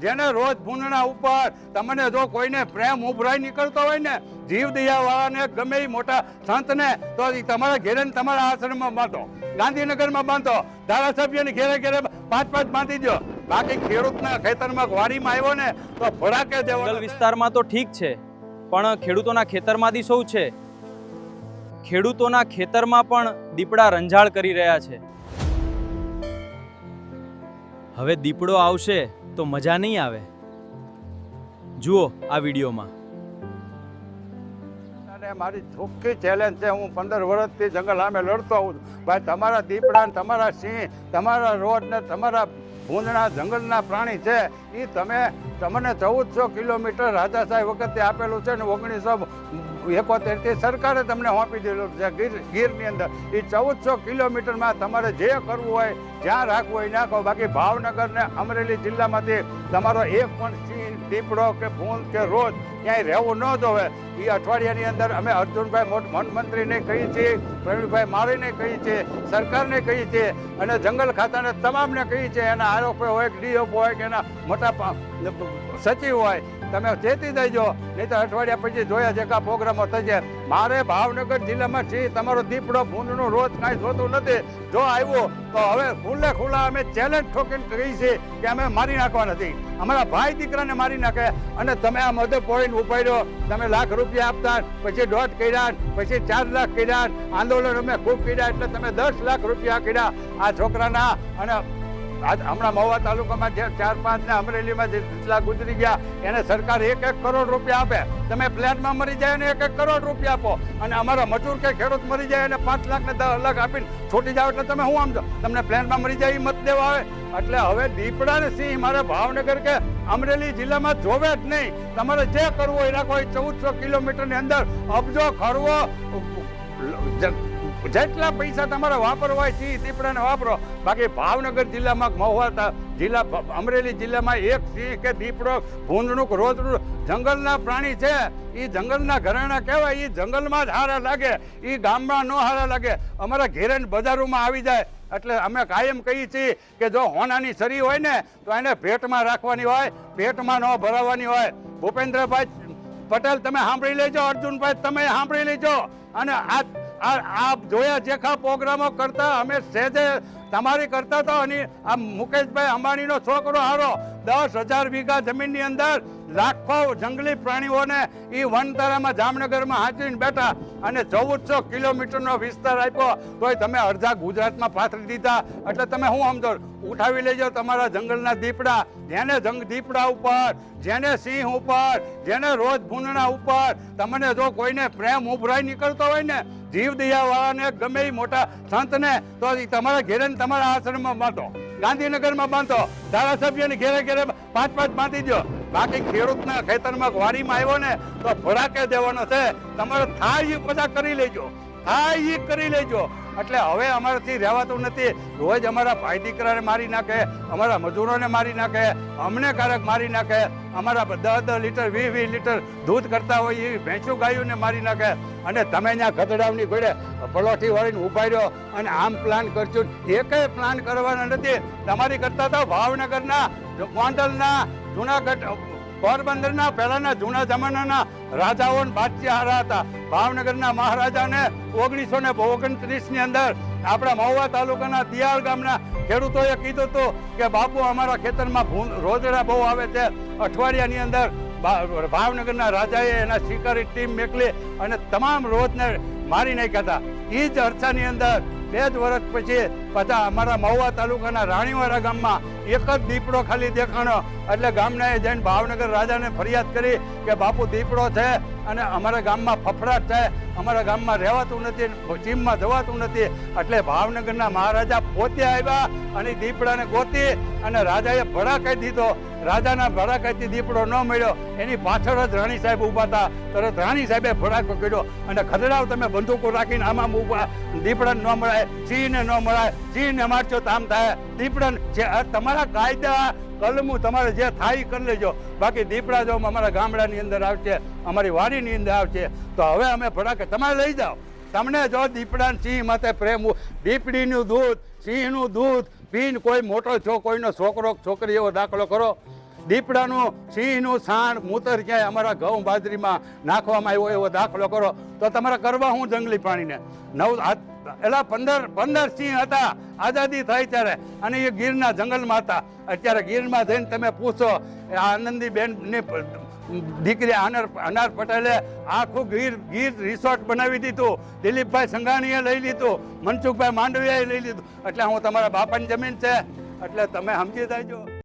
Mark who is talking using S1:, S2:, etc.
S1: જેને રોજ ભૂંડના ઉપર તમને જો કોઈને પ્રેમ ઉભરાઈ નીકળતો હોય ને, જીવ દયાવાળાને ગમે એ મોટા સંતને, તો તમારા ઘેરે તમારા આશ્રમમાં બાંધો, ગાંધીનગરમાં બાંધો, ધારાસભ્યને ઘેરે ઘેરે 5-5 બાંધી દો. બાકી ખેડૂતના ખેતરમાં વાડીમાં આવ્યો ને તો ભડાકે દેવો.
S2: જંગલ વિસ્તારમાં તો ઠીક છે, પણ ખેડૂતોના ખેતરમાંથી શું છે? ખેડૂતોના ખેતરમાં પણ દીપડા રંજાળ કરી રહ્યા છે. હવે દીપડો આવશે તો મજા નહીં આવે. જુઓ આ વિડીયોમાં.
S1: મારી ચોખ્ખી ચેલેન્જ છે. હું 15 વર્ષથી જંગલ સામે લડતો આવું છું. ભાઈ, તમારા દીપડા, તમારા સિંહ, તમારા રોડ ને તમારા ભૂંડના જંગલના પ્રાણી છે એ તમને 1400 કિલોમીટર રાજા સાહેબ વખતે આપેલું છે ને 1971 થી સરકારે તમને સોંપી દીધું છે ગીરની અંદર. એ 1400 કિલોમીટરમાં તમારે જે કરવું હોય, જ્યાં રાખવું હોય નાખો. બાકી ભાવનગર ને અમરેલી જિલ્લામાંથી તમારો એક પણ સિંહ, દીપડો કે ભૂંડ કે રોજ ક્યાંય રહેવું ન જોવે. એ અઠવાડિયાની અંદર અમે અર્જુનભાઈ મંત્રીને કહીએ છીએ, પ્રવીણભાઈ માળીને કહીએ છીએ, સરકારને કહીએ છીએ અને જંગલ ખાતાને તમામને કહીએ છીએ. એના આરોપો હોય કે ડીએફ હોય કે એના મોટા સચિવ હોય, તમે ચેતી દેજો, નહીં તો અઠવાડિયા પછી જોયા જે કાં પ્રોગ્રામો થશે. મારે ભાવનગર જિલ્લામાં છીએ તમારો દીપડો ભૂંડનું રોજ કાંઈ જોતું નથી. જો આવ્યો તો હવે ખુલ્લા અમે ચેલેન્જ ઠોકીને કહીએ છીએ કે અમે મારી નાખવા નથી. અમારા ભાઈ દીકરાને મારી નાખે અને તમે આ મદદ પોઈન્ટ ઉપાડ્યો, તમે લાખ રૂપિયા આપતા, પછી 1.5 કર્યા, પછી 4 લાખ કર્યા, આંદોલન અમે ખૂબ કર્યા એટલે તમે 10 લાખ રૂપિયા કર્યા આ છોકરાના. અને હમણાં મહુવા તાલુકામાં જે 4-5 ને અમરેલીમાં જેટલા ગુજરી ગયા એને સરકાર 1-1 કરોડ રૂપિયા આપે. તમે પ્લેનમાં મરી જાય ને 1-1 કરોડ રૂપિયા આપો અને અમારા મજૂર કે ખેડૂત મરી જાય અને 5 લાખ ને 10 લાખ આપીને છૂટી જાવ એટલે તમે શું સમજો? તમને પ્લેનમાં મરી જાય એ મત દેવા આવે? એટલે હવે દીપડા ને સિંહ મારે ભાવનગર કે અમરેલી જિલ્લામાં જોવે જ નહીં. તમારે જે કરવું હોય રાખો. 1400 કિલોમીટરની અંદર અબજો ખરવો, જેટલા પૈસા તમારે વાપરવા હોય સિંહ દીપડાને વાપરો. બાકી ભાવનગર જિલ્લામાં, મહુવા જિલ્લા, અમરેલી જિલ્લામાં એક સિંહ કે દીપડો, ભૂંડનું રોજનું જંગલના પ્રાણી છે. એ જંગલના ઘરાણા કહેવાય. એ જંગલમાં જ હારા લાગે, એ ગામમાં ન હારા લાગે. અમારા ઘેરે બજારોમાં આવી જાય એટલે અમે કાયમ કહીએ છીએ કે જો હોનાની સરી હોય ને તો એને પેટમાં રાખવાની હોય, પેટમાં ન ભરાવાની હોય. ભૂપેન્દ્રભાઈ પટેલ તમે સાંભળી લેજો, અર્જુનભાઈ તમે સાંભળી લેજો. અને આપ જોયા જેખા પ્રોગ્રામો કરતા અમે સહેજે તમારી કરતા હતા. અને આ મુકેશભાઈ અંબાણીનો છોકરો હારો 10,000 વીઘા જમીનની અંદર લાખો જંગલી પ્રાણીઓને એ વનતારામાં જામનગરમાં હાંચવીને બેઠા અને 1400 કિલોમીટરનો વિસ્તાર આપ્યો તોય તમે અડધા ગુજરાતમાં પાથરી દીધા. એટલે તમે શું સમજો? ઉઠાવી લેજો તમારા જંગલના દીપડા. જેને દીપડા ઉપર, જેને સિંહ ઉપર, જેને રોજ ભૂંડના ઉપર તમને જો કોઈને પ્રેમ ઉભરાઈ નીકળતો હોય ને, જીવ દયાવાળાને ગમે એ મોટા સંતને, તો તમારા ઘેરે તમારા આશ્રમમાં બાંધો, ગાંધીનગરમાં બાંધો, ધારાસભ્યને ઘેરે ઘેરે 5-5 બાંધી દો. બાકી ખેડૂતના ખેતરમાં વાડીમાં આવ્યો ને તો ભડાકે દેવાનો છે. તમારે થાય એ બધા કરી લેજો, થાય એ કરી લેજો. એટલે હવે અમારાથી રહેવાતું નથી. રોજ અમારા ભાઈ દીકરાને મારી નાખે, અમારા મજૂરોને મારી નાખે, અમને ક્યારેક મારી નાખે. અમારા 10-10 લીટર 20-20 લીટર દૂધ કરતા હોય એ ભેંસું ગાયોને મારી નાખે. અને તમે ત્યાં ગધડાવની ઘોડે પલોઠી વાળીને ઉભા રહ્યો અને આમ પ્લાન કરજો. એકેય પ્લાન કરવાના નથી. તમારી કરતા તો ભાવનગરના, ગોંડલના, જુનાગઢ, પોરબંદરના પહેલાના જૂના જમાનાના રાજાઓ બાદશાહ હારા હતા. ભાવનગરના મહારાજાને 1929ની અંદર આપણા મહુવા તાલુકાના દિયાળ ગામના ખેડૂતોએ કીધું હતું કે બાપુ અમારા ખેતરમાં રોજડા બહુ આવે છે. અઠવાડિયાની અંદર ભાવનગરના રાજાએ એના શિકારી ટીમ મોકલી અને તમામ રોજને મારી નાખ્યા હતા. એ જ અરસાની અંદર 2 જ વર્ષ પછી પાછા અમારા મહુવા તાલુકાના રાણીવાડા ગામમાં એક જ દીપડો ખાલી દેખાણો. એટલે ગામનાએ જઈને ભાવનગર રાજાને ફરિયાદ કરી કે બાપુ દીપડો છે અને અમારા ગામમાં ફફડાટ છે, અમારા ગામમાં રહેવાતું નથી, ચીમમાં જવાતું નથી. એટલે ભાવનગરના મહારાજા પોતે આવ્યા અને દીપડાને ગોતી અને રાજાએ ભડાકાઈ દીધો. રાજાના ભડાકાઈથી દીપડો ન મળ્યો. એની પાછળ જ રાણી સાહેબ ઊભા હતા. તરત રાણી સાહેબે ભડાકો કર્યો અને ખદડાવ તમે બંદૂકો રાખીને આમાં ઊભા. દીપડાને ન મળાય, સિંહને ન મળાય, સિંહને મારશો તો આમ થાય. દીપડાને જે તમારા કાયદા કલમું તમારે જે થાય કરી લેજો. બાકી દીપડા જો અમારા ગામડાની અંદર આવશે, અમારી વાડીની અંદર આવશે તો હવે અમે ભડાકે તમારે લઈ જાઓ. તમને જો દીપડા સિંહ માટે પ્રેમ, દીપડીનું દૂધ, સિંહનું દૂધ પીને કોઈ મોટો છો, કોઈનો છોકરો છોકરી એવો દાખલો કરો. દીપડાનું સિંહનું સાણ મૂતર ક્યાંય અમારા ઘઉં બાજરીમાં નાખવામાં આવ્યો એવો દાખલો કરો તો તમારે કરવા હું જંગલી પ્રાણીને એલા 15 સિંહ હતા આઝાદી થઈ ત્યારે, અને એ ગીરના જંગલમાં હતા. અત્યારે ગીરમાં જઈને તમે પૂછો, આ આનંદીબેનની દીકરી અનાર પટેલે આખું ગીર રિસોર્ટ બનાવી દીધું, દિલીપભાઈ સંઘાણીએ લઈ લીધું, મનસુખભાઈ માંડવીયાએ લઈ લીધું. એટલે હું તમારા બાપાની જમીન છે એટલે તમે સમજી જાયજો.